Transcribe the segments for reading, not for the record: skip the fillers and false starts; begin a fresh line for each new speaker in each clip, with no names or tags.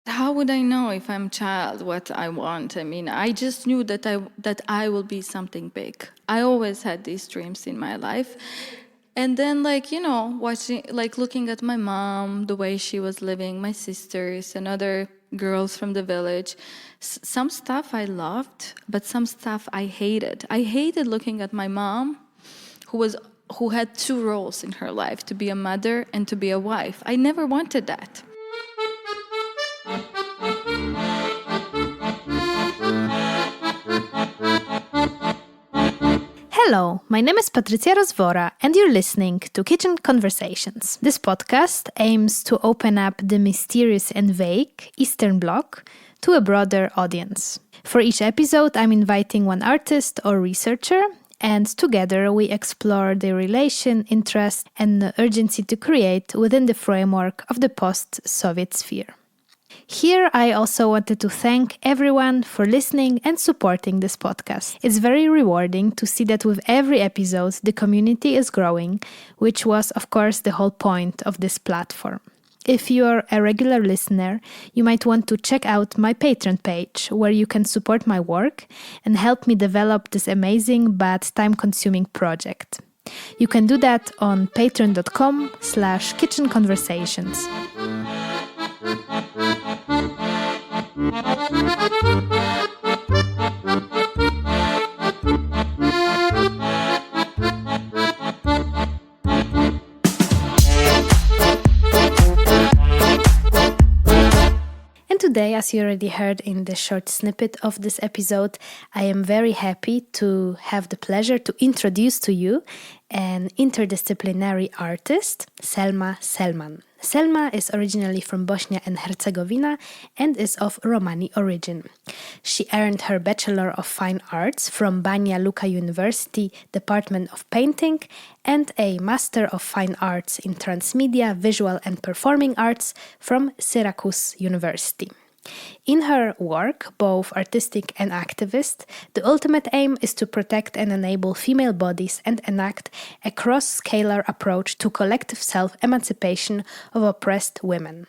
How would I know if I'm a child what I want? I mean, I just knew that I will be something big. I always had these dreams in my life. And then, watching, looking at my mom, the way she was living, my sisters and other girls from the village, some stuff I loved, but some stuff I hated. I hated looking at my mom, who had two roles in her life, to be a mother and to be a wife. I never wanted that.
Hello, my name is Patrycja Rozwora, and you're listening to Kitchen Conversations. This podcast aims to open up the mysterious and vague Eastern Bloc to a broader audience. For each episode, I'm inviting one artist or researcher, and together we explore their relation, interest, and the urgency to create within the framework of the post-Soviet sphere. Here, I also wanted to thank everyone for listening and supporting this podcast. It's very rewarding to see that with every episode, the community is growing, which was, of course, the whole point of this platform. If you're a regular listener, you might want to check out my Patreon page, where you can support my work and help me develop this amazing but time-consuming project. You can do that on patreon.com/kitchenconversations. And today, as you already heard in the short snippet of this episode, I am very happy to have the pleasure to introduce to you an interdisciplinary artist, Selma Selman. Selma is originally from Bosnia and Herzegovina and is of Romani origin. She earned her Bachelor of Fine Arts from Banja Luka University Department of Painting and a Master of Fine Arts in Transmedia, Visual and Performing Arts from Syracuse University. In her work, both artistic and activist, the ultimate aim is to protect and enable female bodies and enact a cross-scalar approach to collective self-emancipation of oppressed women.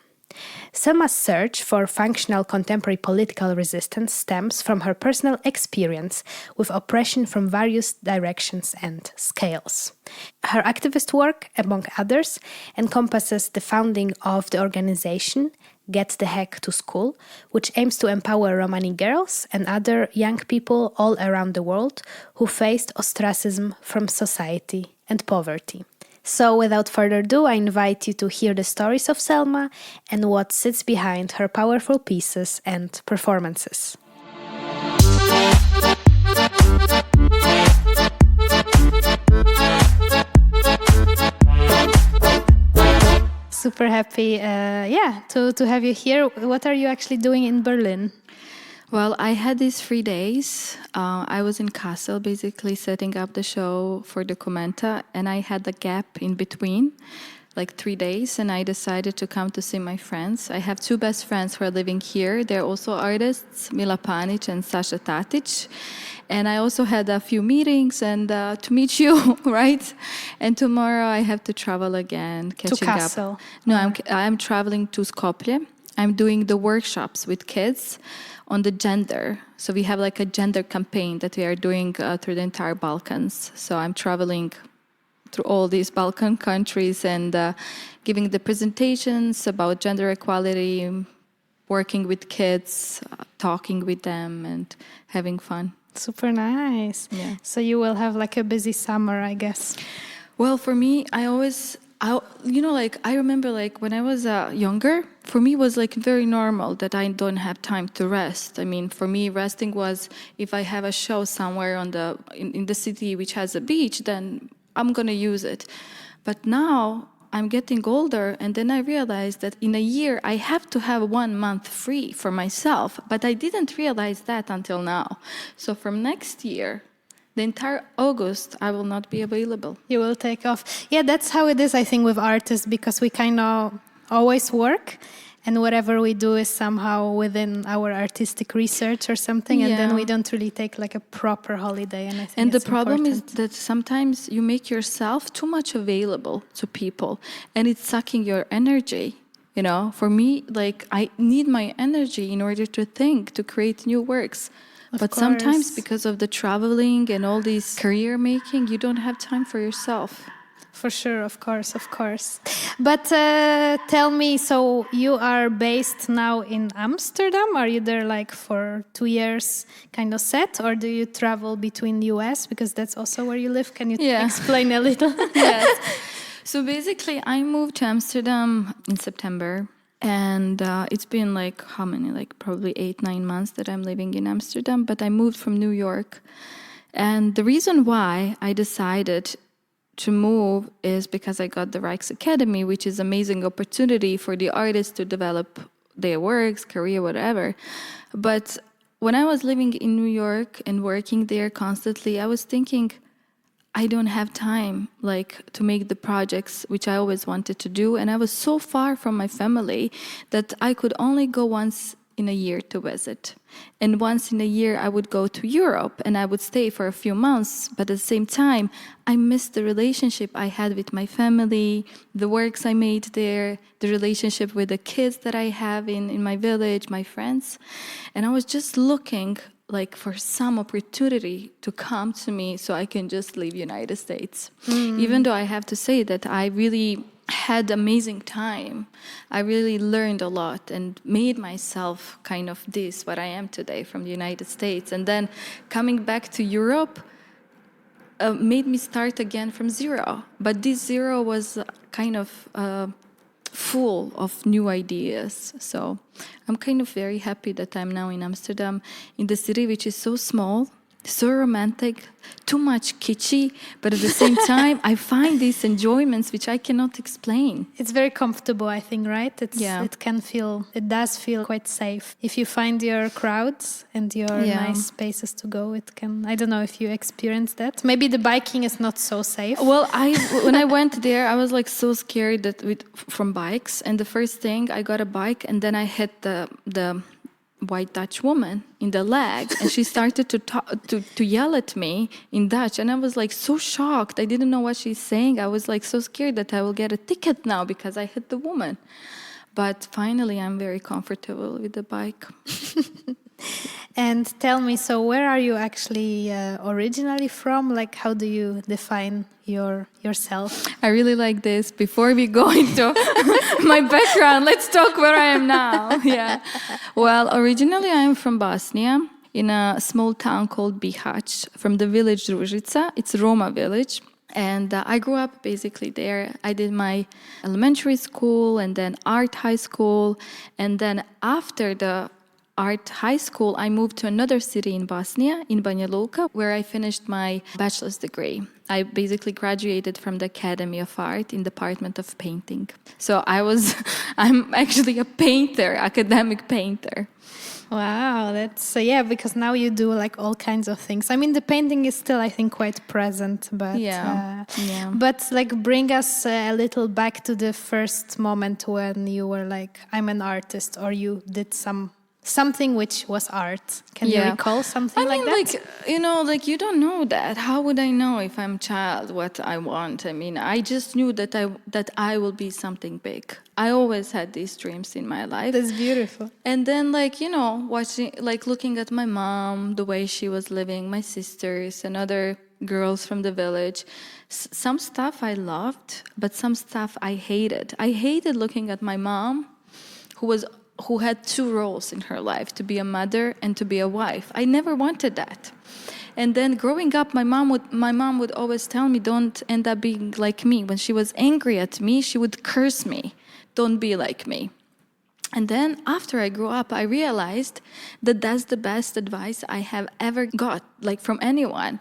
Selma's search for functional contemporary political resistance stems from her personal experience with oppression from various directions and scales. Her activist work, among others, encompasses the founding of the organization Get the Heck to School, which aims to empower Romani girls and other young people all around the world who faced ostracism from society and poverty. So, without further ado, I invite you to hear the stories of Selma and what sits behind her powerful pieces and performances. Super happy, to have you here. What are you actually doing in Berlin?
Well, I had these 3 days. I was in Kassel, basically setting up the show for Dokumenta, and I had a gap in between, like 3 days, and I decided to come to see my friends. I have two best friends who are living here. They're also artists, Mila Panic and Sasha Tatic. And I also had a few meetings and to meet you, right? And tomorrow I have to travel again, catching
to Kassel.
up. No, I'm traveling to Skopje. I'm doing the workshops with kids on the gender. So we have like a gender campaign that we are doing through the entire Balkans. So I'm traveling through all these Balkan countries and giving the presentations about gender equality, working with kids, talking with them and having fun.
Super nice.
Yeah.
So you will have like a busy summer, I guess.
Well, for me, I remember like when I was younger, for me it was like very normal that I don't have time to rest. I mean, for me, resting was if I have a show somewhere in the city which has a beach, then I'm going to use it. But now I'm getting older, and then I realized that in a year I have to have 1 month free for myself, but I didn't realize that until now. So from next year, the entire August, I will not be available.
You will take off. Yeah, that's how it is, I think, with artists, because we kind of always work, and whatever we do is somehow within our artistic research or something, and then we don't really take like a proper holiday. And I think
the problem is that sometimes you make yourself too much available to people, and it's sucking your energy. You know, for me, like, I need my energy in order to think, to create new works. But sometimes because of the traveling and all this career making, you don't have time for yourself.
For sure, of course. But tell me, so you are based now in Amsterdam? Are you there like for 2 years kind of set? Or do you travel between the US? Because that's also where you live. Can you explain a little?
Yes. So basically, I moved to Amsterdam in September. And it's been like, how many? Like probably 8-9 months that I'm living in Amsterdam. But I moved from New York. And the reason why I decided to move is because I got the Rijksakademie, which is an amazing opportunity for the artists to develop their works, career, whatever. But when I was living in New York and working there constantly, I was thinking, I don't have time like to make the projects which I always wanted to do. And I was so far from my family that I could only go once in a year to visit. And once in a year, I would go to Europe and I would stay for a few months. But at the same time, I missed the relationship I had with my family, the works I made there, the relationship with the kids that I have in my village, my friends. And I was just looking like for some opportunity to come to me so I can just leave United States. Even though I have to say that I really had amazing time. I really learned a lot and made myself kind of what I am today from the United States. And then coming back to Europe made me start again from zero. But this zero was kind of full of new ideas. So I'm kind of very happy that I'm now in Amsterdam, in the city which is so small, so romantic, too much kitschy, but at the same time, I find these enjoyments which I cannot explain.
It's very comfortable, I think, right? It does feel quite safe. If you find your crowds and your nice spaces to go, I don't know if you experience that. Maybe the biking is not so safe.
Well, when I went there, I was like so scared from bikes. And the first thing, I got a bike and then I hit the white Dutch woman in the leg, and she started to yell at me in Dutch, and I was like so shocked. I didn't know what she's saying. I was like so scared that I will get a ticket now because I hit the woman. But finally, I'm very comfortable with the bike.
And tell me, so where are you actually originally from? Like, how do you define yourself?
I really like this. Before we go into my background, let's talk where I am now. Yeah. Well, originally I am from Bosnia, in a small town called Bihać, from the village Ružica. It's a Roma village. And I grew up basically there. I did my elementary school and then art high school. And then after the art high school, I moved to another city in Bosnia, in Banja Luka, where I finished my bachelor's degree. I basically graduated from the Academy of Art in Department of Painting. So I'm actually a painter, academic painter.
Wow, that's because now you do like all kinds of things. I mean, the painting is still, I think, quite present, but but like bring us a little back to the first moment when you were like, I'm an artist, or you did something which was art. Can you recall something like that?
You don't know that. How would I know if I'm a child what I want? I mean, I just knew that I will be something big. I always had these dreams in my life.
That's beautiful.
And then, watching, looking at my mom, the way she was living, my sisters and other girls from the village. Some stuff I loved, but some stuff I hated. I hated looking at my mom, who had two roles in her life, to be a mother and to be a wife. I never wanted that. And then growing up, my mom would always tell me, don't end up being like me. When she was angry at me, she would curse me. Don't be like me. And then after I grew up, I realized that that's the best advice I have ever got, from anyone.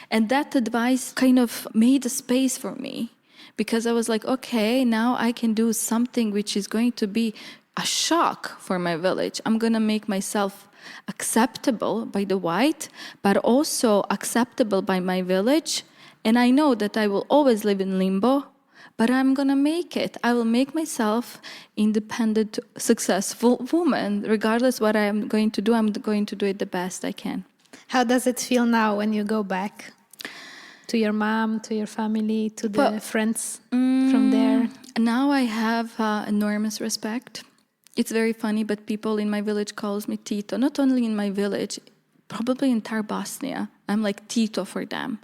And that advice kind of made a space for me, because I was like, okay, now I can do something which is going to be a shock for my village. I'm going to make myself acceptable by the white, but also acceptable by my village. And I know that I will always live in limbo, but I'm going to make it. I will make myself independent, successful woman. Regardless what I'm going to do, I'm going to do it the best I can.
How does it feel now when you go back to your mom, to your family, to the friends from there?
Now I have enormous respect. It's very funny, but people in my village calls me Tito. Not only in my village, probably entire Bosnia. I'm like Tito for them.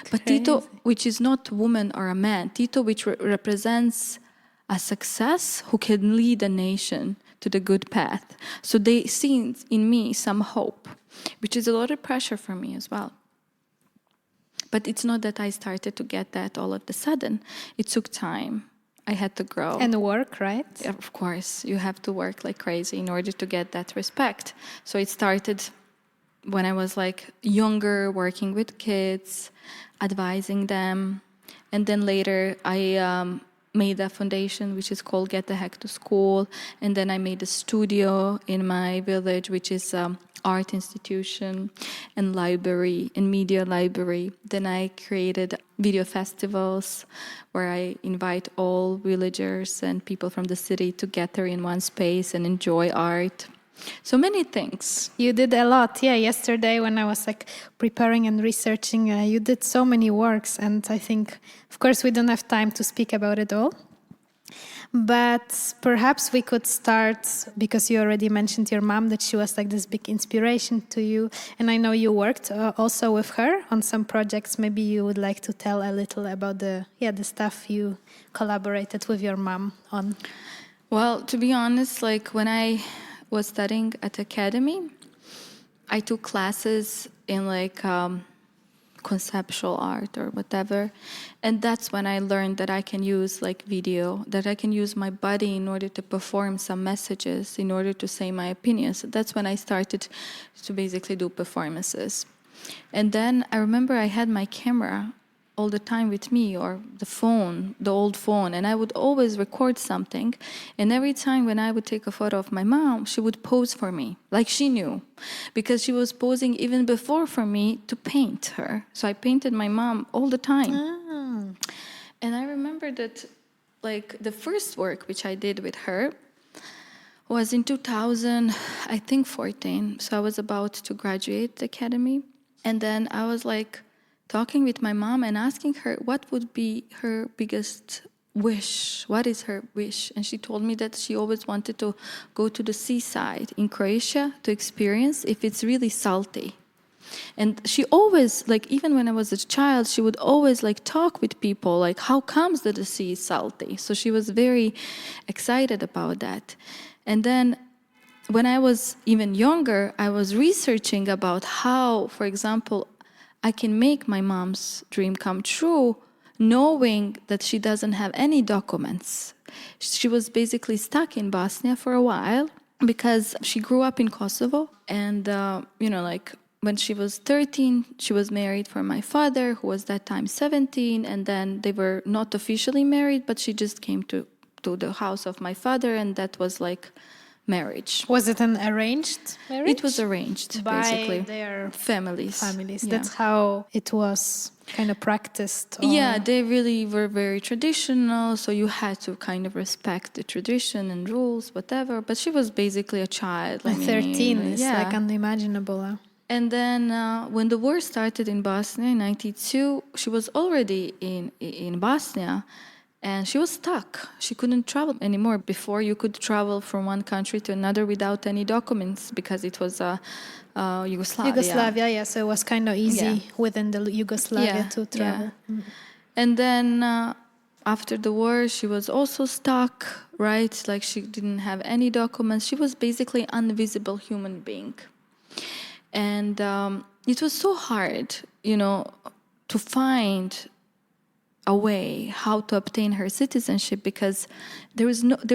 But Tito, which is not woman or a man. Tito, which represents a success who can lead a nation to the good path. So they see in me some hope, which is a lot of pressure for me as well. But it's not that I started to get that all of a sudden. It took time. I had to grow.
And work, right?
Of course, you have to work like crazy in order to get that respect. So it started when I was like younger, working with kids, advising them. And then later I made a foundation which is called Get the Heck to School. And then I made a studio in my village, which is art institution and library and media library. Then I created video festivals where I invite all villagers and people from the city together in one space and enjoy art. So many things.
You did a lot. Yeah, yesterday when I was like preparing and researching, you did so many works, and I think, of course, we don't have time to speak about it all. But perhaps we could start, because you already mentioned your mom, that she was like this big inspiration to you. And I know you worked also with her on some projects. Maybe you would like to tell a little about the stuff you collaborated with your mom on.
Well, to be honest, like when I was studying at Academy, I took classes in like conceptual art or whatever, and that's when I learned that I can use like video, that I can use my body in order to perform some messages, in order to say my opinions. That's when I started to basically do performances. And then I remember I had my camera all the time with me, or the phone, the old phone, and I would always record something. And every time when I would take a photo of my mom, she would pose for me, like she knew, because she was posing even before for me to paint her. So I painted my mom all the time. And I remember that like the first work which I did with her was in 2000, I think 14. So I was about to graduate the academy. And then I was like talking with my mom and asking her what would be her biggest wish. What is her wish? And she told me that she always wanted to go to the seaside in Croatia to experience if it's really salty. And she always, like even when I was a child, she would always like talk with people like, how comes that the sea is salty? So she was very excited about that. And then when I was even younger, I was researching about how, for example, I can make my mom's dream come true, knowing that she doesn't have any documents. She was basically stuck in Bosnia for a while because she grew up in Kosovo. And, like when she was 13, she was married for my father, who was that time 17. And then they were not officially married, but she just came to the house of my father, and that was like marriage.
Was it an arranged marriage?
It was arranged,
by
basically.
their
families.
Yeah.
That's
how it was kind of practiced. Or...
Yeah, they really were very traditional, so you had to kind of respect the tradition and rules, whatever. But she was basically a child.
13 is like unimaginable.
And then when the war started in Bosnia in 1992, she was already in Bosnia. And she was stuck. She couldn't travel anymore. Before, you could travel from one country to another without any documents because it was Yugoslavia.
Yugoslavia, yeah. So it was kind of easy within the Yugoslavia to travel.
Yeah. And then after the war, she was also stuck, right? Like she didn't have any documents. She was basically an invisible human being. And it was so hard, to find a way how to obtain her citizenship, because there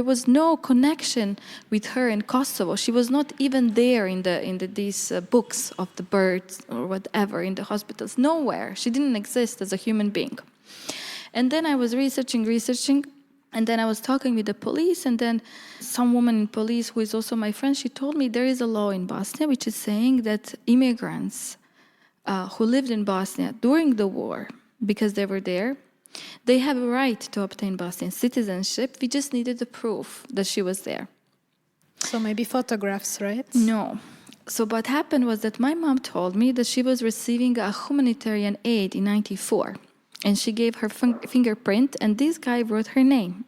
was no connection with her in Kosovo. She was not even there in these books of the births or whatever in the hospitals. Nowhere. She didn't exist as a human being. And then I was researching, and then I was talking with the police, and then some woman in police who is also my friend, she told me there is a law in Bosnia which is saying that immigrants who lived in Bosnia during the war, because they were there, they have a right to obtain Bosnian citizenship. We just needed the proof that she was there.
So maybe photographs, right?
No. So what happened was that my mom told me that she was receiving a humanitarian aid in 1994. And she gave her fingerprint, and this guy wrote her name.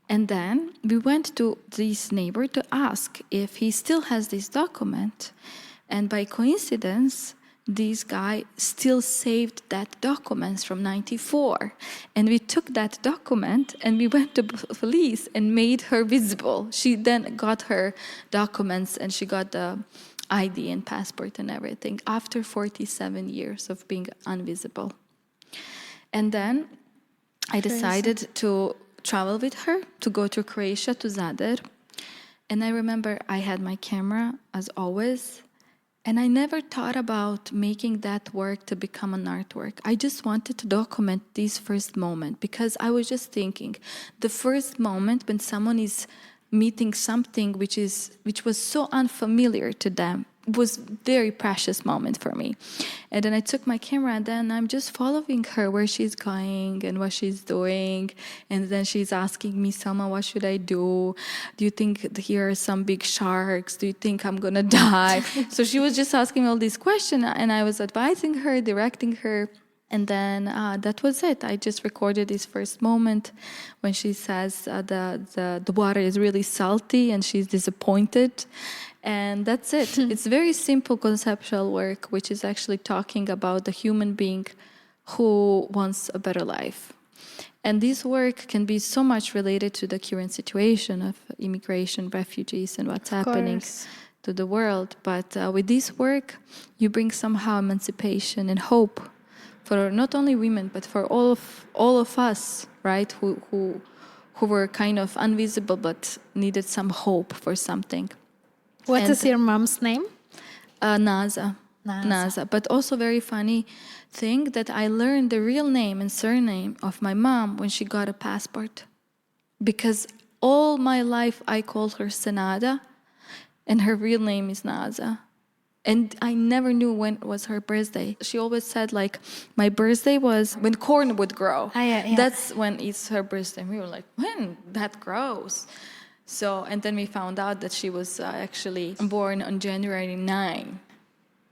And then we went to this neighbor to ask if he still has this document. And by coincidence, this guy still saved that document from 94. And we took that document and we went to police and made her visible. She then got her documents and she got the ID and passport and everything after 47 years of being invisible. And then I decided to travel with her, to go to Croatia, to Zadar. And I remember I had my camera, as always, and I never thought about making that work to become an artwork. I just wanted to document this first moment, because I was just thinking, the first moment when someone is meeting something which was so unfamiliar to them, was very precious moment for me. And then I took my camera and then I'm just following her where she's going and what she's doing. And then she's asking me, Selma, what should I do? Do you think here are some big sharks? Do you think I'm gonna die? So she was just asking all these questions and I was advising her, directing her. And then that was it. I just recorded this first moment when she says the water is really salty and she's disappointed. And that's it. It's very simple conceptual work, which is actually talking about the human being who wants a better life. And this work can be so much related to the current situation of immigration, refugees, and what's happening to the world. But with this work, you bring somehow emancipation and hope for not only women, but for all of us, right, who were kind of invisible but needed some hope for something.
What is your mom's name?
Naza. But also very funny thing that I learned the real name and surname of my mom when she got a passport. Because all my life I called her Senada and her real name is Naza. And I never knew when was her birthday. She always said, like, my birthday was when corn would grow.
Yeah.
That's when it's her birthday. And we were like, when that grows? So, and then we found out that she was actually born on January 9,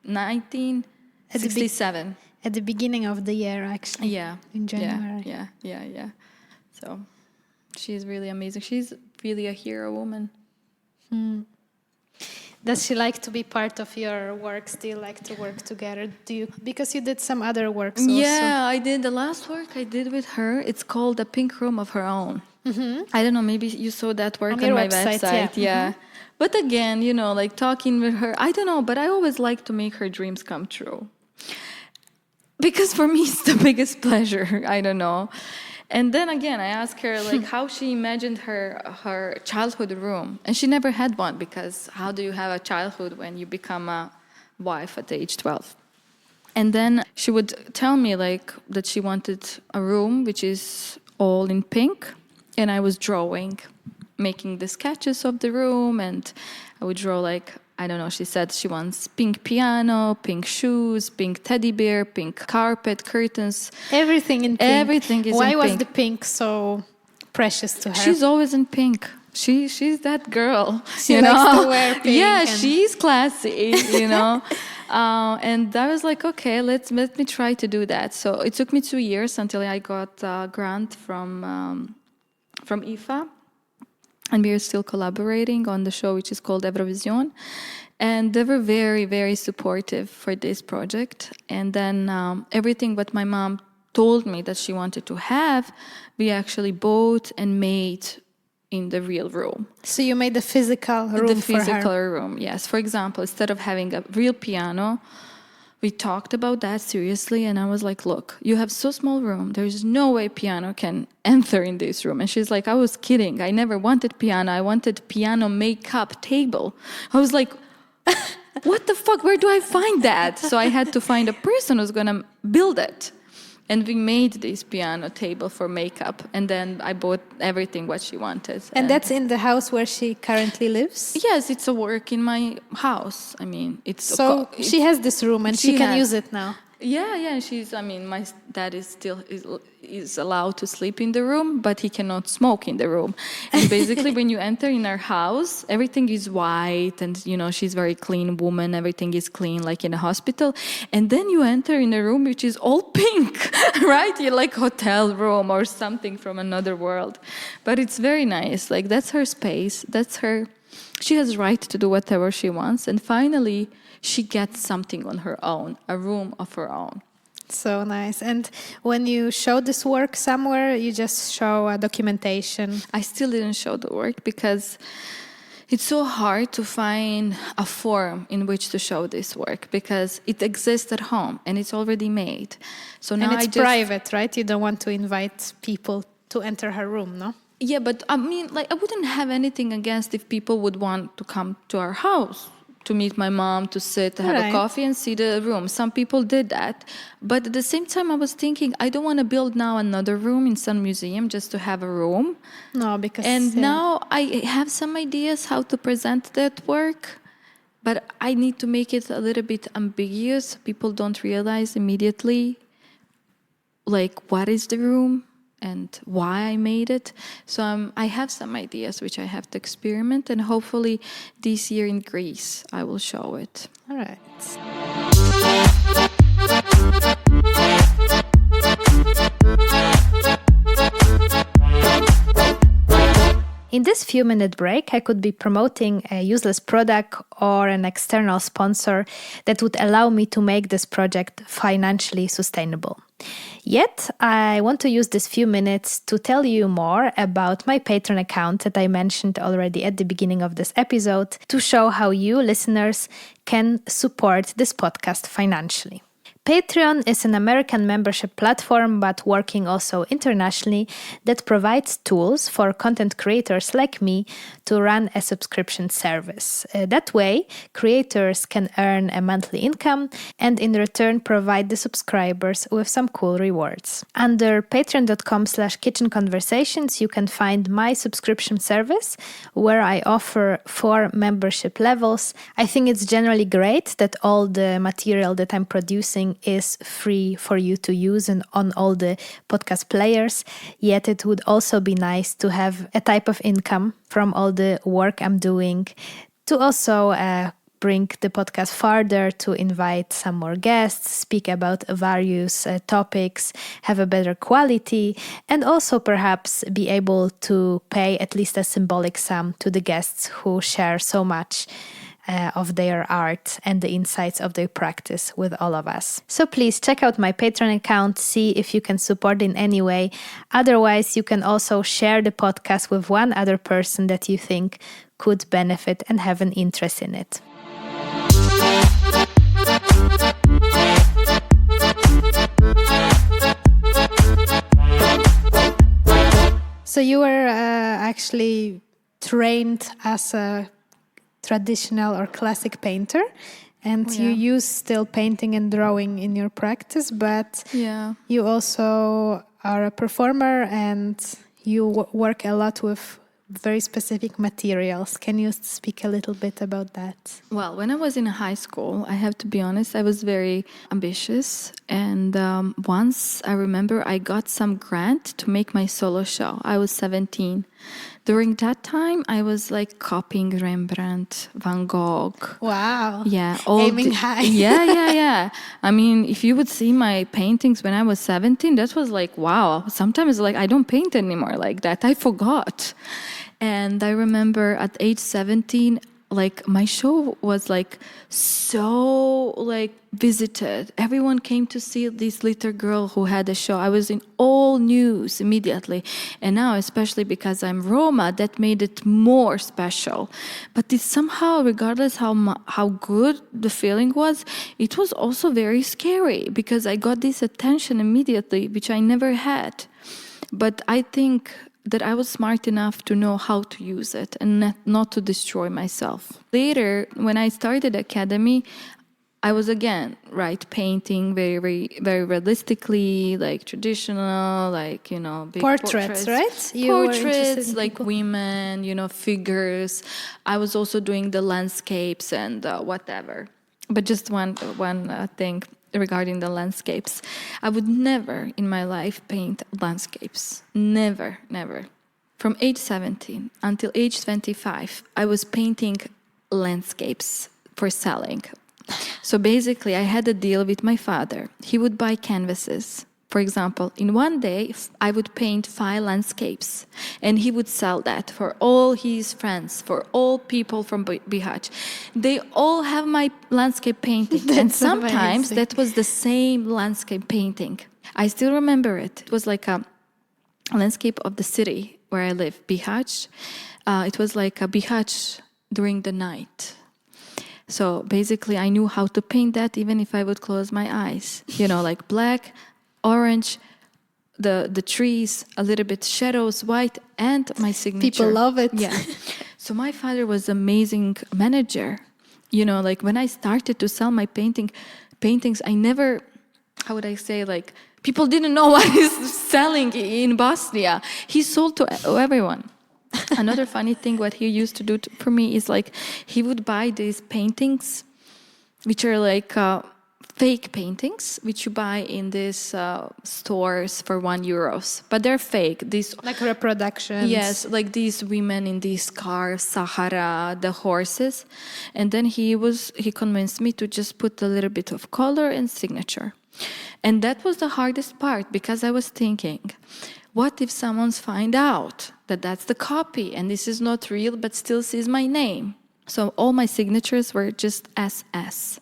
1967.
At the beginning of the year, actually.
Yeah.
In January.
Yeah. So, she's really amazing. She's really a hero woman.
Does she like to be part of your work, still like to work together? Because you did some other works also.
Yeah, I did. The last work I did with her, it's called A Pink Room of Her Own. Mm-hmm. I don't know, maybe you saw that work on my website. Yeah. Mm-hmm. But again, like talking with her, I don't know, but I always like to make her dreams come true. Because for me, it's the biggest pleasure. I don't know. And then again, I asked her like how she imagined her childhood room. And she never had one, because how do you have a childhood when you become a wife at age 12? And then she would tell me like that she wanted a room which is all in pink. And I was making the sketches of the room. And I would draw like, I don't know, she said she wants pink piano, pink shoes, pink teddy bear, pink carpet, curtains.
Everything in pink.
Everything is in pink.
Why was the pink so precious to her?
She's always in pink. She's that girl.
She likes to wear pink.
Yeah, she's classy, and I was like, okay, let me try to do that. So it took me 2 years until I got a grant from IFA. And we are still collaborating on the show, which is called Eurovision. And they were very, very supportive for this project. And then everything what my mom told me that she wanted to have, we actually bought and made in the real room.
So you made the physical room
the physical room, yes. For example, instead of having a real piano, we talked about that seriously, and I was like, look, you have so small room. There's no way piano can enter in this room. And she's like, I was kidding. I never wanted piano. I wanted piano makeup table. I was like, what the fuck? Where do I find that? So I had to find a person who's going to build it. And we made this piano table for makeup. And then I bought everything what she wanted.
And that's in the house where she currently lives?
Yes, it's a work in my house. I mean, it's...
So she has this room and she can use it now?
Yeah. My dad is allowed to sleep in the room, but he cannot smoke in the room. And basically, when you enter in our house, everything is white, and she's very clean woman. Everything is clean, like in a hospital. And then you enter in a room which is all pink, right? You're like hotel room or something from another world. But it's very nice. Like that's her space. That's her. She has right to do whatever she wants. And finally, she gets something on her own, a room of her own.
So nice. And when you show this work somewhere, you just show a documentation.
I still didn't show the work because it's so hard to find a forum in which to show this work because it exists at home and it's already made. So now
and it's private, right? You don't want to invite people to enter her room, no?
Yeah, but I wouldn't have anything against if people would want to come to our house to meet my mom, to sit, to have a coffee and see the room. Some people did that. But at the same time, I was thinking, I don't want to build now another room in some museum just to have a room.
No, because...
And now I have some ideas how to present that work, but I need to make it a little bit ambiguous. People don't realize immediately, like, what is the room and why I made it. So I have some ideas which I have to experiment, and hopefully this year in Greece I will show it.
All right. In this few-minute break, I could be promoting a useless product or an external sponsor that would allow me to make this project financially sustainable. Yet, I want to use these few minutes to tell you more about my Patreon account that I mentioned already at the beginning of this episode to show how you, listeners, can support this podcast financially. Patreon is an American membership platform, but working also internationally, that provides tools for content creators like me to run a subscription service. That way, creators can earn a monthly income and in return provide the subscribers with some cool rewards. Under patreon.com/kitchenconversations, you can find my subscription service where I offer 4 membership levels. I think it's generally great that all the material that I'm producing is free for you to use and on all the podcast players. Yet it would also be nice to have a type of income from all the work I'm doing to also bring the podcast further, to invite some more guests, speak about various topics, have a better quality, and also perhaps be able to pay at least a symbolic sum to the guests who share so much of their art and the insights of their practice with all of us. So please check out my Patreon account, see if you can support in any way. Otherwise, you can also share the podcast with one other person that you think could benefit and have an interest in it. So you were actually trained as a traditional or classic painter, and you use still painting and drawing in your practice, but you also are a performer and you work a lot with very specific materials. Can you speak a little bit about that?
Well, when I was in high school, I have to be honest, I was very ambitious. And once I remember I got some grant to make my solo show. I was 17. During that time, I was like copying Rembrandt, Van Gogh.
Wow.
Yeah.
Aiming high.
Yeah. I mean, if you would see my paintings when I was 17, that was like, wow. Sometimes like I don't paint anymore like that. I forgot. And I remember at age 17, like my show was like so like visited. Everyone came to see this little girl who had a show. I was in all news immediately. And now, especially because I'm Roma, that made it more special. But it somehow, regardless how good the feeling was, it was also very scary because I got this attention immediately, which I never had. But I think that I was smart enough to know how to use it and not to destroy myself. Later, when I started academy, I was again, painting very, very realistically, like traditional, like, big
portraits, right?
Portraits, like women, figures. I was also doing the landscapes and whatever. But just one thing. regarding the landscapes. I would never in my life paint landscapes. Never, never. From age 17 until age 25, I was painting landscapes for selling. So basically, I had a deal with my father. He would buy canvases. For example, in one day, I would paint 5 landscapes, and he would sell that for all his friends, for all people from Bihać. They all have my landscape painting, and sometimes
amazing.
that was the same landscape painting. I still remember it. It was like a landscape of the city where I live, Bihać. It was like a Bihać during the night. So basically, I knew how to paint that even if I would close my eyes. You know, like black, orange, the trees, a little bit shadows, white, and my signature.
People love it.
Yeah. So my father was an amazing manager. You know, like when I started to sell my paintings, I never, how would I say, like, people didn't know what he's selling in Bosnia. He sold to everyone. Another funny thing what he used to do for me is like he would buy these paintings, which are like fake paintings, which you buy in these stores for €1, but they're fake. These
Like reproductions.
Yes, like these women in these cars, Sahara, the horses, and then he convinced me to just put a little bit of color and signature, and that was the hardest part because I was thinking, what if someone's find out that that's the copy and this is not real but still sees my name? So all my signatures were just SS.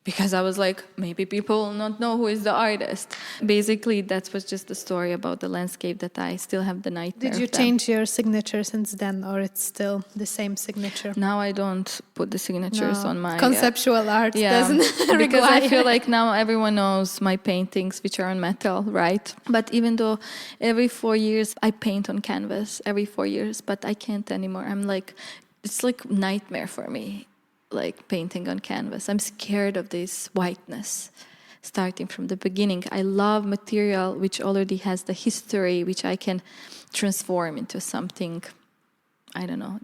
Because I was like, maybe people will not know who is the artist. Basically, that was just the story about the landscape that I still have the nightmare.
Did you
of them.
change your signature since then, or it's still the same signature?
Now I don't put the signatures on my...
Conceptual art doesn't
because
require.
I feel like now everyone knows my paintings, which are on metal, right? But even though every 4 years I paint on canvas, every 4 years, but I can't anymore. I'm like, it's like nightmare for me, like painting on canvas. I'm scared of this whiteness starting from the beginning. I love material which already has the history, which I can transform into something, I don't know,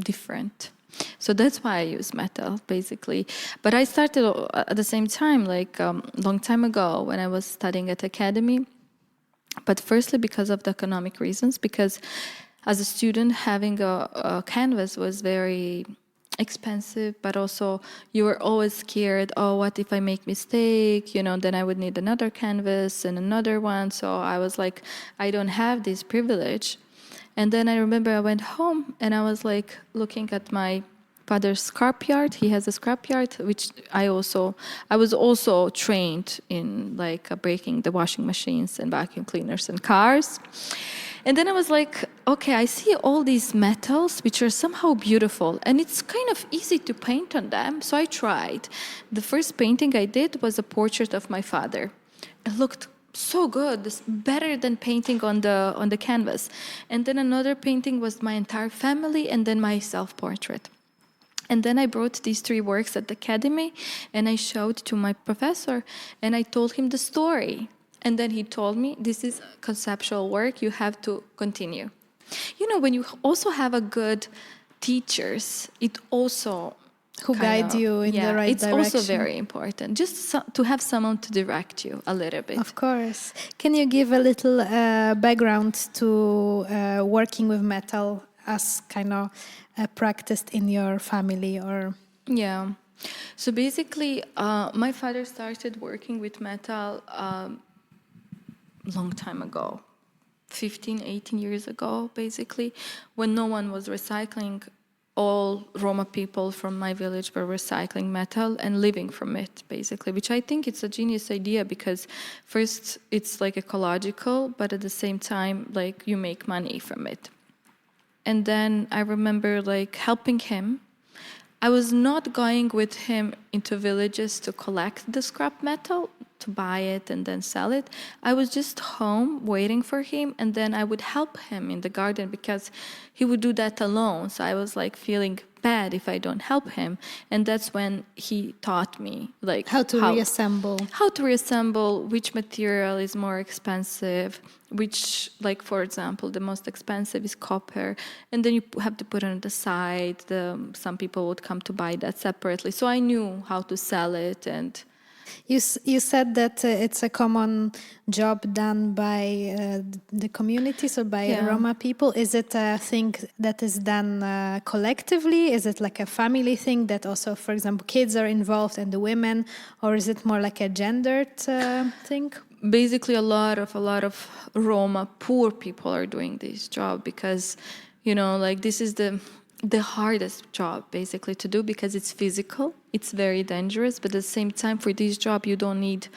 different. So that's why I use metal, basically. But I started at the same time, like long time ago when I was studying at Academy. But firstly, because of the economic reasons, because as a student, having a canvas was very expensive, but also you were always scared, oh, what if I make mistake, you know, then I would need another canvas and another one. So I was like, I don't have this privilege. And then I remember I went home and I was like looking at my father's scrapyard. He has a scrapyard, which I was also trained in, like breaking the washing machines and vacuum cleaners and cars. And then I was like, okay, I see all these metals which are somehow beautiful and it's kind of easy to paint on them. So I tried. The first painting I did was a portrait of my father. It looked so good, better than painting on the canvas. And then another painting was my entire family and then my self-portrait. And then I brought these 3 works at the Academy and I showed to my professor and I told him the story. And then he told me, this is conceptual work, you have to continue. You know, when you also have a good teachers, it also...
Who guide you in the right
it's
direction.
also very important, just to have someone to direct you a little bit.
Of course. Can you give a little background to working with metal as kind of practiced in your family? Or
Yeah. So basically, my father started working with metal long time ago, 15, 18 years ago, basically, when no one was recycling. All Roma people from my village were recycling metal and living from it, basically, which I think it's a genius idea because first it's like ecological, but at the same time, like you make money from it. And then I remember like helping him. I was not going with him into villages to collect the scrap metal, to buy it and then sell it. I was just home waiting for him, and then I would help him in the garden because he would do that alone. So I was like feeling bad if I don't help him. And that's when he taught me like
how to reassemble,
which material is more expensive, which, like, for example, the most expensive is copper, and then you have to put it on the side. Some people would come to buy that separately. So I knew how to sell it, and
You said that it's a common job done by the communities or by Roma people. Is it a thing that is done collectively? Is it like a family thing that also, for example, kids are involved and the women, or is it more like a gendered thing?
Basically, a lot of Roma poor people are doing this job because, like this is the hardest job basically to do because it's physical, it's very dangerous, but at the same time for this job you don't need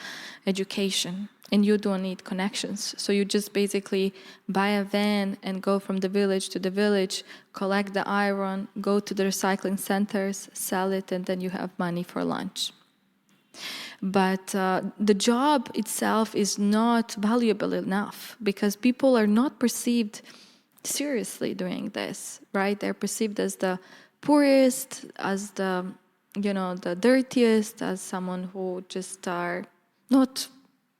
education and you don't need connections. So you just basically buy a van and go from the village to the village, collect the iron, go to the recycling centers, sell it, and then you have money for lunch. But the job itself is not valuable enough because people are not perceived seriously doing this, right? They're perceived as the poorest, as the dirtiest, as someone who just are not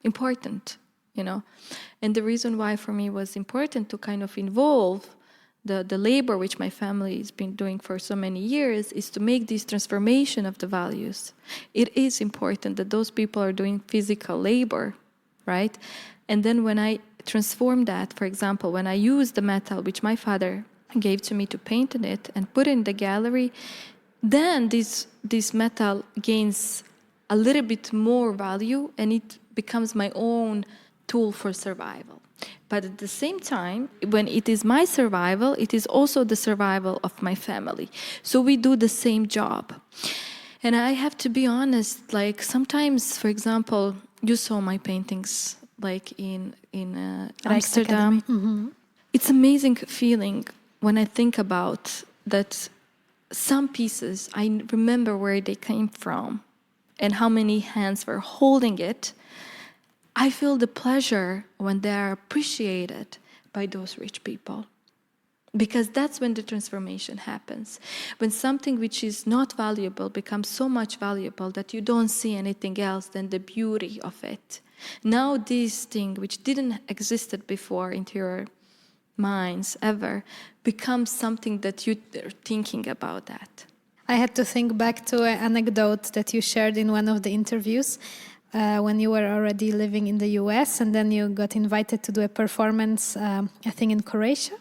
important, And the reason why for me was important to kind of involve the labor which my family has been doing for so many years is to make this transformation of the values. It is important that those people are doing physical labor, right? And then when I transform that, for example, when I use the metal which my father gave to me to paint in it and put it in the gallery, then this metal gains a little bit more value and it becomes my own tool for survival. But at the same time, when it is my survival, it is also the survival of my family. So we do the same job. And I have to be honest, like sometimes, for example, you saw my paintings like in Amsterdam.
Mm-hmm.
It's amazing feeling when I think about that some pieces, I remember where they came from and how many hands were holding it. I feel the pleasure when they are appreciated by those rich people. Because that's when the transformation happens. When something which is not valuable becomes so much valuable that you don't see anything else than the beauty of it. Now this thing which didn't existed before into your minds ever becomes something that you're thinking about that.
I had to think back to an anecdote that you shared in one of the interviews when you were already living in the US, and then you got invited to do a performance, I think in Croatia.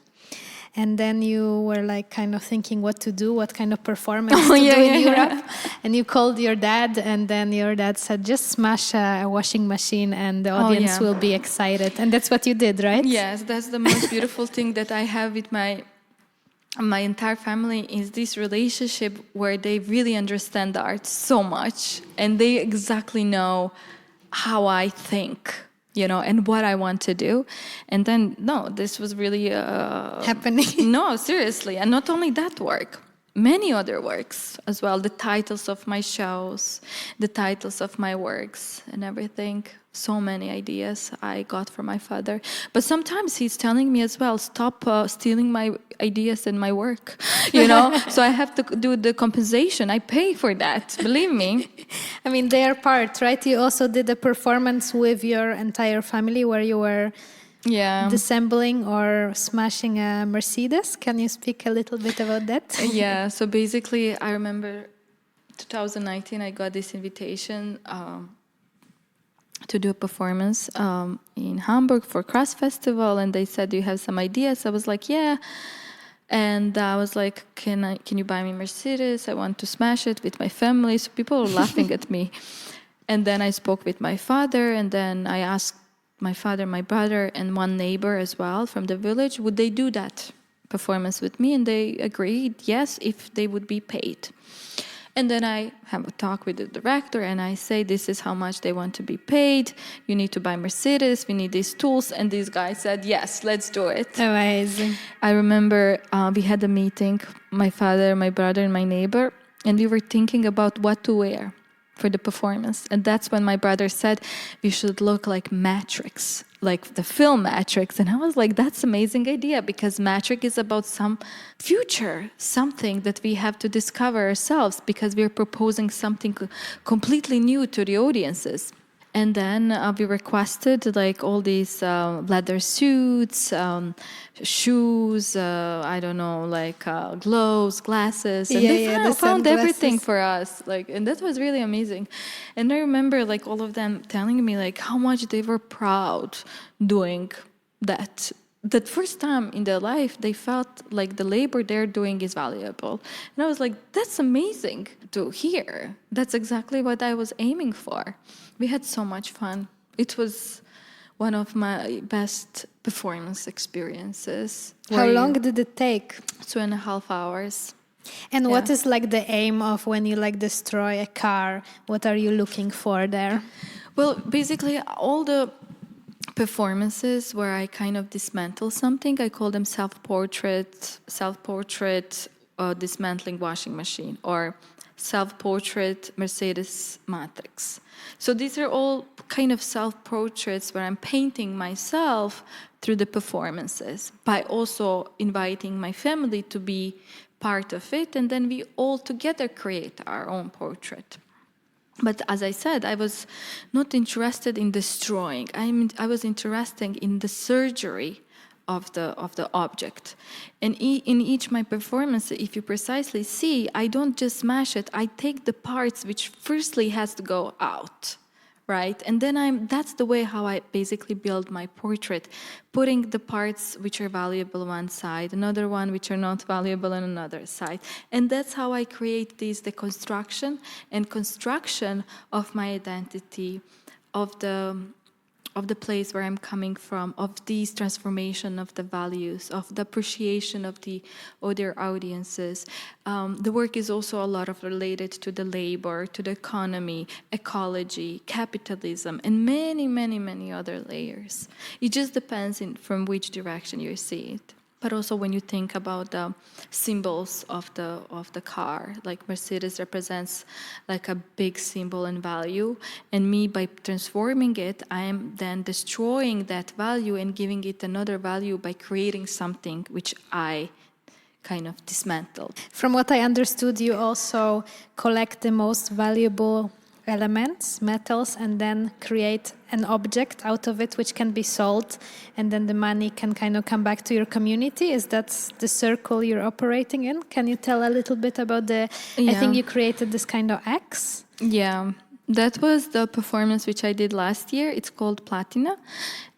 And then you were like kind of thinking what to do, what kind of performance to do in Europe. And you called your dad, and then your dad said, just smash a washing machine and the audience will be excited. And that's what you did, right?
Yes, that's the most beautiful thing that I have with my entire family is this relationship where they really understand the art so much and they exactly know how I think, and what I want to do. And then, no, this was really
happening.
No, seriously. And not only that work, many other works as well, the titles of my shows, the titles of my works and everything. So many ideas I got from my father. But sometimes he's telling me as well, stop stealing my ideas and my work, So I have to do the compensation. I pay for that, believe me.
I mean, they are part, right? You also did a performance with your entire family where you were disassembling or smashing a Mercedes. Can you speak a little bit about that?
Yeah, so basically I remember 2019 I got this invitation to do a performance in Hamburg for Cross Festival, and they said, do you have some ideas? I was like, yeah. And I was like, can you buy me Mercedes? I want to smash it with my family. So people were laughing at me. And then I spoke with my father, and then I asked my father, my brother, and one neighbor as well from the village, would they do that performance with me? And they agreed, yes, if they would be paid. And then I have a talk with the director and I say, this is how much they want to be paid. You need to buy Mercedes. We need these tools. And this guy said, yes, let's do it.
Amazing.
I remember we had a meeting, my father, my brother, and my neighbor, and we were thinking about what to wear for the performance. And that's when my brother said, we should look like Matrix, like the film Matrix. And I was like, that's an amazing idea, because Matrix is about some future, something that we have to discover ourselves, because we're proposing something completely new to the audiences. And then we requested like all these leather suits, shoes, I don't know, like gloves, glasses, and they
the
found everything
sunglasses.
for us. Like, and that was really amazing. And I remember like all of them telling me like how much they were proud doing that. That first time in their life, they felt like the labor they're doing is valuable. And I was like, that's amazing to hear. That's exactly what I was aiming for. We had so much fun. It was one of my best performance experiences.
How long did it take?
2.5 hours.
And what
Yeah.
is like the aim of when you like destroy a car? What are you looking for there?
Well, basically, all the performances where I kind of dismantle something, I call them self-portrait, dismantling washing machine, or self-portrait Mercedes matrix. So these are all kind of self-portraits where I'm painting myself through the performances by also inviting my family to be part of it, and then we all together create our own portrait. But as I said, I was not interested in destroying. I was interested in the surgery of the object. And in each my performance, if you precisely see, I don't just smash it. I take the parts which firstly has to go out, right? And then that's the way how I basically build my portrait, putting the parts which are valuable on one side, another one which are not valuable on another side. And that's how I create the construction and construction of my identity, of the place where I'm coming from, of these transformation of the values, of the appreciation of the other audiences. The work is also a lot of related to the labor, to the economy, ecology, capitalism, and many, many, many other layers. It just depends from which direction you see it. But also when you think about the symbols of the car, like Mercedes represents like a big symbol and value, and me, by transforming it, I am then destroying that value and giving it another value by creating something which I kind of dismantled.
From what I understood, you also collect the most valuable elements, metals, and then create an object out of it which can be sold, and then the money can kind of come back to your community. Is that the circle you're operating in? Can you tell a little bit about I think you created this kind of axe?
Yeah, that was the performance which I did last year. It's called Platina.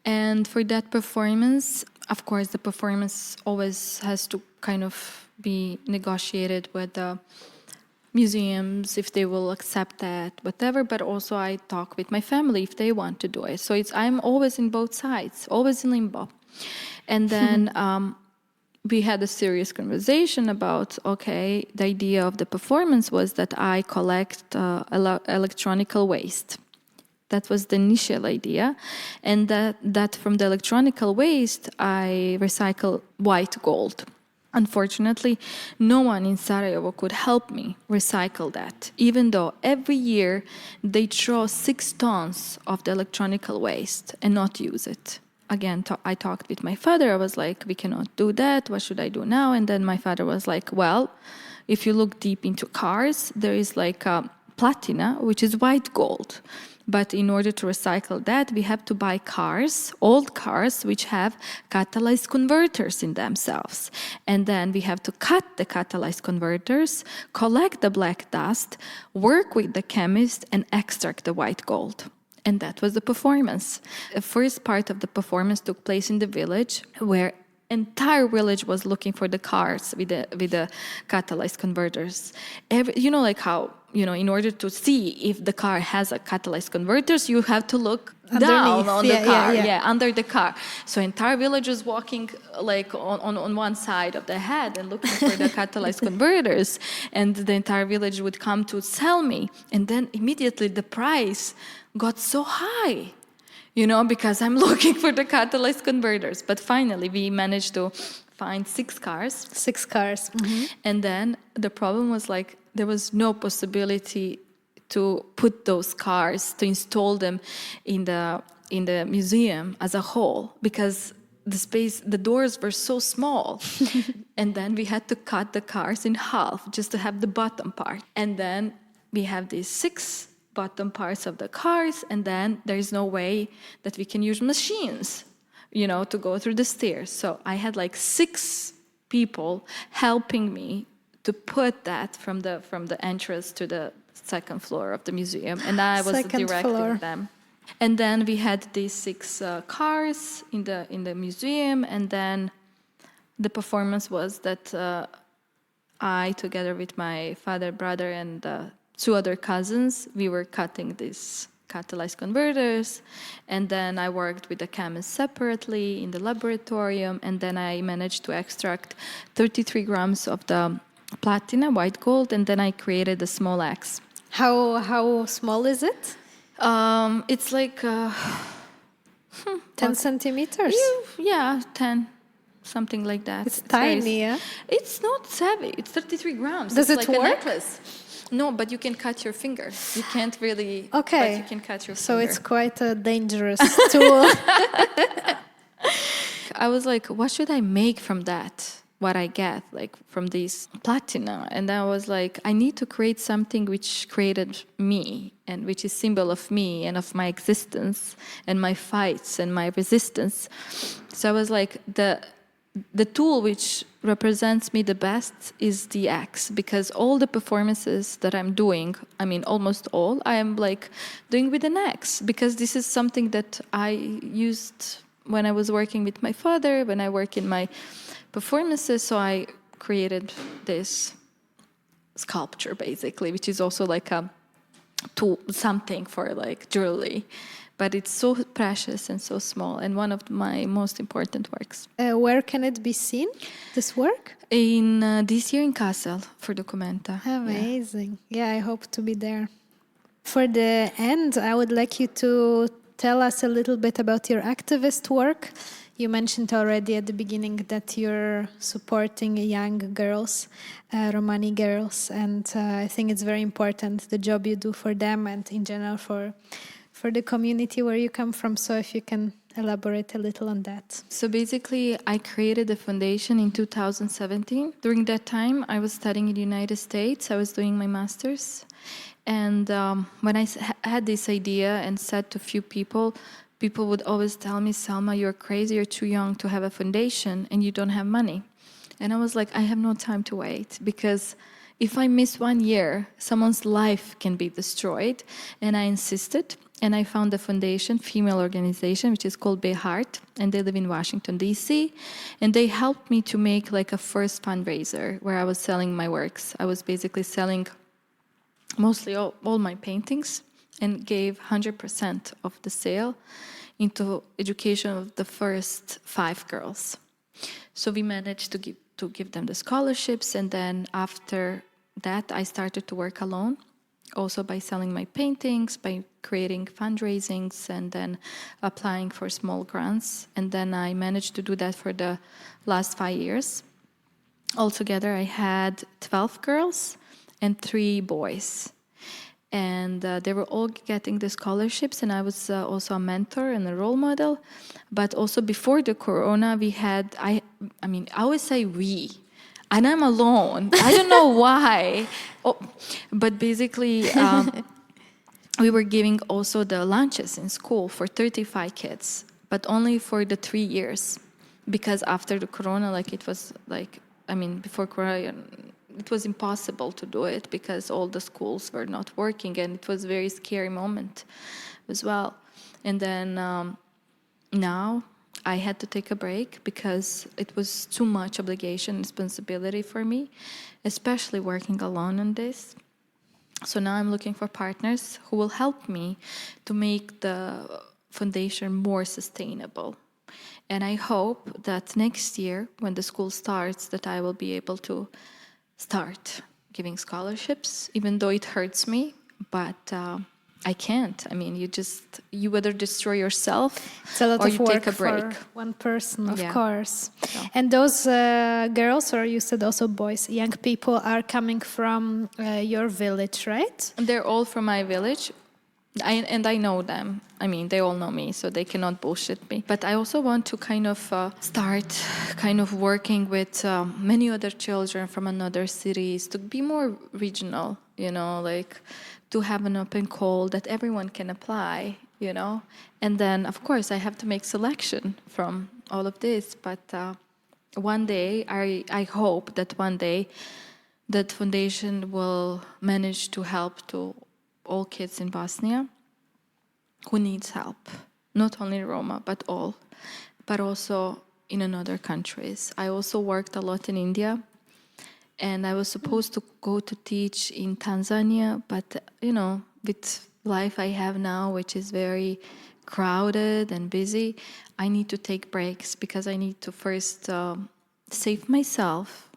And for that performance, of course, the performance always has to kind of be negotiated with the museums, if they will accept that, whatever, but also I talk with my family if they want to do it. So I'm always in both sides, always in limbo. And then we had a serious conversation about, okay, the idea of the performance was that I collect electronical waste. That was the initial idea. And that from the electronical waste, I recycle white gold. Unfortunately, no one in Sarajevo could help me recycle that, even though every year they throw 6 tons of the electronical waste and not use it. Again, I talked with my father. I was like, we cannot do that. What should I do now? And then my father was like, well, if you look deep into cars, there is like platina, which is white gold. But in order to recycle that, we have to buy cars, old cars, which have catalyzed converters in themselves. And then we have to cut the catalyzed converters, collect the black dust, work with the chemist, and extract the white gold. And that was the performance. The first part of the performance took place in the village, where entire village was looking for the cars with the catalyzed converters. Like how, in order to see if the car has a catalyzed converters, you have to look down on the car, under the car. So entire village was walking like on one side of the head and looking for the catalyzed converters, and the entire village would come to sell me, and then immediately the price got so high. Because I'm looking for the catalyzed converters. But finally, we managed to find 6 cars.
6 cars. Mm-hmm.
And then the problem was like, there was no possibility to put those cars, to install them in the museum as a whole, because the doors were so small. And then we had to cut the cars in half just to have the bottom part. And then we have these 6 bottom parts of the cars, and then there's no way that we can use machines, to go through the stairs. So I had like 6 people helping me to put that from the entrance to the second floor of the museum, and I was directing them. And then we had these 6 cars in the museum, and then the performance was that I, together with my father, brother, and 2 other cousins, we were cutting these catalyzed converters, and then I worked with the chemists separately in the laboratorium, and then I managed to extract 33 grams of the platina, white gold, and then I created a small axe.
How small is it?
It's like
10 centimeters?
Yeah, 10, something like that.
It's tiny, yeah?
It's not heavy. It's 33 grams.
Does
it's
it
like
work?
A necklace. No, but you can cut your finger. You can't really.
Okay.
But you can cut your finger.
So it's quite a dangerous tool.
I was like, what should I make from that? What I get, like from these platina. And I was like, I need to create something which created me and which is symbol of me and of my existence and my fights and my resistance. So I was like, the tool which represents me the best is the axe, because all the performances that I'm doing, I mean, almost all, I am like doing with an axe, because this is something that I used when I was working with my father, when I work in my performances. So I created this sculpture, basically, which is also like a tool, something for like jewelry. But it's so precious and so small, and one of my most important works.
Where can it be seen, this work?
In this year in Kassel for Dokumenta.
Amazing. Yeah, I hope to be there. For the end, I would like you to tell us a little bit about your activist work. You mentioned already at the beginning that you're supporting young girls, Romani girls, and I think it's very important, the job you do for them and in general for the community where you come from. So if you can elaborate a little on that.
So basically, I created a foundation in 2017. During that time, I was studying in the United States. I was doing my master's. And when I had this idea and said to a few people would always tell me, Selma, you're crazy, you're too young to have a foundation and you don't have money. And I was like, I have no time to wait, because if I miss 1 year, someone's life can be destroyed. And I insisted, and I found a foundation, female organization, which is called Be Heart, and they live in Washington, D.C. And they helped me to make like a first fundraiser where I was selling my works. I was basically selling mostly all my paintings, and gave 100% of the sale into education of the first 5 girls. So we managed to give them the scholarships, and then after that I started to work alone, also by selling my paintings, by creating fundraisings, and then applying for small grants. And then I managed to do that for the last 5 years. Altogether I had 12 girls and 3 boys. And they were all getting the scholarships, and I was also a mentor and a role model. But also before the corona, we had, I always say we, and I'm alone. I don't know why. But basically, we were giving also the lunches in school for 35 kids, but only for the 3 years. Because after the corona, before corona, it was impossible to do it because all the schools were not working, and it was a very scary moment as well. And then now I had to take a break because it was too much obligation and responsibility for me, especially working alone on this. So now I'm looking for partners who will help me to make the foundation more sustainable. And I hope that next year, when the school starts, that I will be able to start giving scholarships, even though it hurts me, but I can't. I mean, you either destroy yourself
it's a lot
or
of
you
work
take a break.
For one person, of
Yeah.
course.
So.
And those girls, or you said also boys, young people are coming from your village, right?
They're all from my village. I know them. I mean, they all know me, so they cannot bullshit me. But I also want to kind of start kind of working with many other children from another cities to be more regional, like to have an open call that everyone can apply, And then, of course, I have to make selection from all of this. But one day, I hope that one day that foundation will manage to help to all kids in Bosnia who needs help, not only Roma, but all, but also in other countries. I also worked a lot in India, and I was supposed to go to teach in Tanzania, but, with life I have now, which is very crowded and busy, I need to take breaks because I need to first save myself.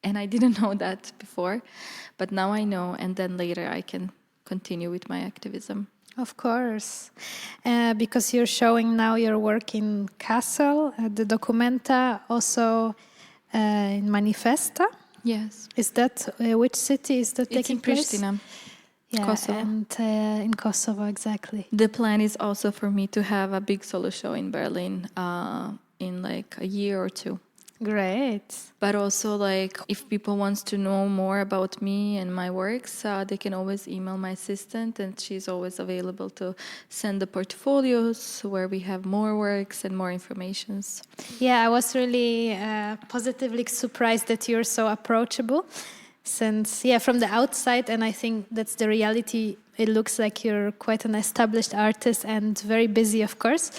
And I didn't know that before, but now I know, and then later I can continue with my activism.
Of course. Because you're showing now your work in Kassel, the Dokumenta, also in Manifesta.
Yes.
Is that, which city is that taking place?
It's in Pristina,
yeah,
Kosovo.
And in Kosovo, exactly.
The plan is also for me to have a big solo show in Berlin in like a year or two.
Great.
But also, like, if people wants to know more about me and my works, they can always email my assistant, and she's always available to send the portfolios where we have more works and more informations.
Yeah, I was really positively surprised that you're so approachable. Since, from the outside, and I think that's the reality, it looks like you're quite an established artist and very busy, of course.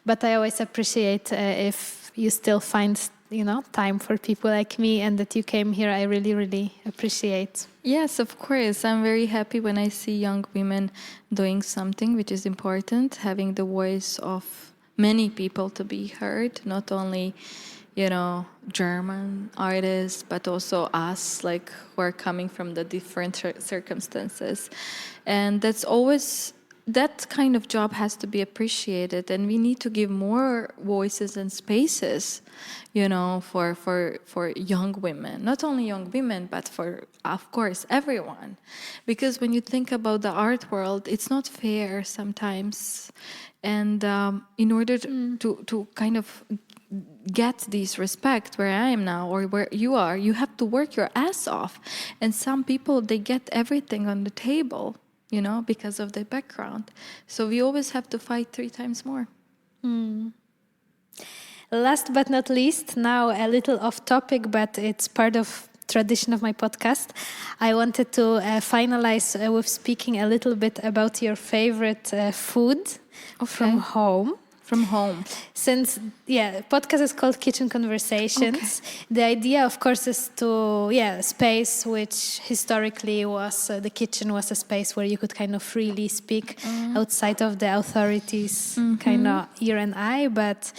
But I always appreciate if you still find time for people like me, and that you came here. I really, really appreciate.
Yes, of course. I'm very happy when I see young women doing something which is important, having the voice of many people to be heard, not only, German artists, but also us, like, who are coming from the different circumstances. And that kind of job has to be appreciated, and we need to give more voices and spaces, for young women. Not only young women, but for, of course, everyone. Because when you think about the art world, it's not fair sometimes. And in order to kind of get this respect where I am now or where you are, you have to work your ass off. And some people, they get everything on the table, because of their background. So we always have to fight 3 times more.
Last but not least, now a little off topic, but it's part of tradition of my podcast. I wanted to finalize with speaking a little bit about your favorite food from home.
From home.
Since, podcast is called Kitchen Conversations. Okay. The idea, of course, is to, space which historically was, the kitchen was a space where you could kind of freely speak outside of the authorities, kind of ear and eye. But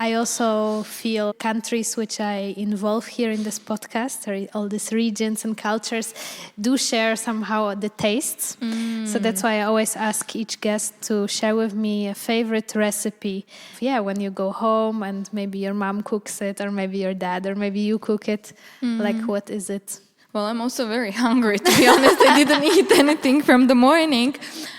I also feel countries which I involve here in this podcast, or all these regions and cultures, do share somehow the tastes. So that's why I always ask each guest to share with me a favorite recipe. When you go home and maybe your mom cooks it, or maybe your dad, or maybe you cook it. Like, what is it?
Well, I'm also very hungry, to be honest. I didn't eat anything from the morning.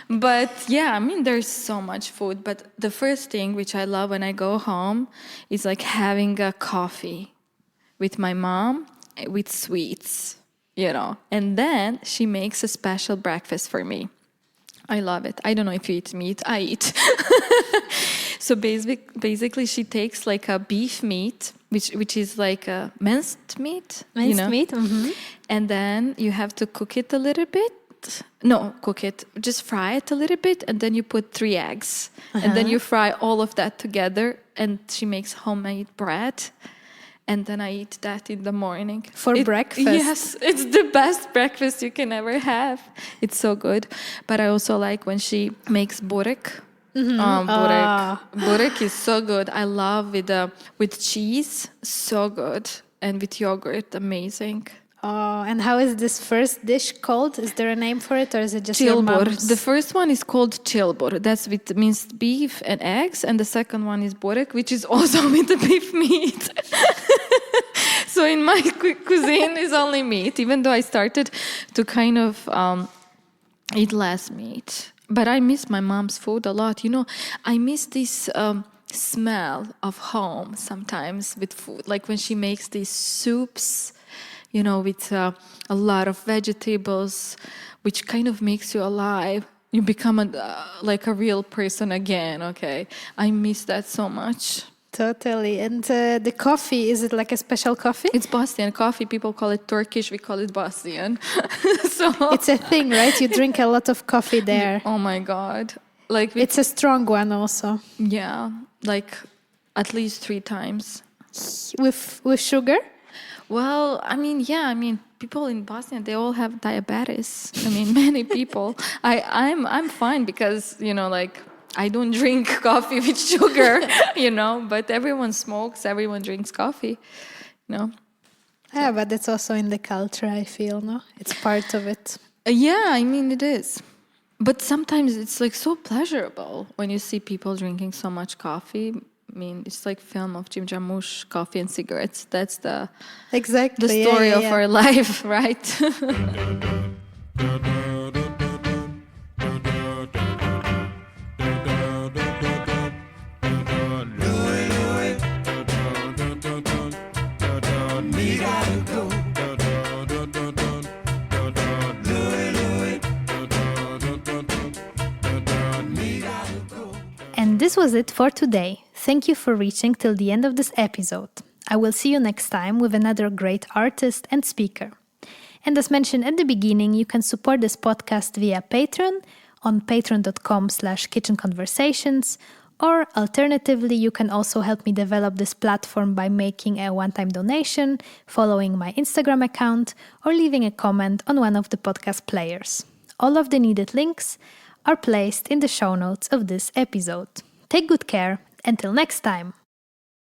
But there's so much food. But the first thing which I love when I go home is like having a coffee with my mom with sweets, And then she makes a special breakfast for me. I love it. I don't know if you eat meat. I eat. So basically she takes like a beef meat, which is like a minced meat.
Meat. Mm-hmm.
And then you have to cook it a little bit. No, cook it. Just fry it a little bit, and then you put 3 eggs. And then you fry all of that together, and she makes homemade bread. And then I eat that in the morning.
For breakfast?
Yes, it's the best breakfast you can ever have. It's so good. But I also like when she makes burek. Burek is so good. I love with cheese, so good. And with yogurt, amazing.
Oh, and how is this first dish called? Is there a name for it, or is it just your mom's?
The first one is called Čimbur. That's with minced beef and eggs. And the second one is burek, which is also with the beef meat. So in my cuisine is only meat, even though I started to kind of eat less meat. But I miss my mom's food a lot. I miss this smell of home sometimes with food. Like when she makes these soups, with a lot of vegetables, which kind of makes you alive. You become like a real person again, okay? I miss that so much.
Totally. And the coffee, is it like a special coffee?
It's Bosnian coffee. People call it Turkish. We call it Bosnian. So
It's a thing, right? You drink a lot of coffee there.
Oh my God.
It's a strong one also.
Yeah, like at least 3 times.
With sugar?
Well, people in Bosnia, they all have diabetes. Many people. I'm fine because, I don't drink coffee with sugar, but everyone smokes, everyone drinks coffee,
Yeah, but it's also in the culture, I feel, no? It's part of it.
Yeah, it is. But sometimes it's like so pleasurable when you see people drinking so much coffee. It's like film of Jim Jarmusch, coffee and cigarettes. That's the story of our life, right?
And this was it for today. Thank you for reaching till the end of this episode. I will see you next time with another great artist and speaker. And as mentioned at the beginning, you can support this podcast via Patreon on patreon.com/kitchenconversations, or alternatively, you can also help me develop this platform by making a one-time donation, following my Instagram account, or leaving a comment on one of the podcast players. All of the needed links are placed in the show notes of this episode. Take good care. Until next time.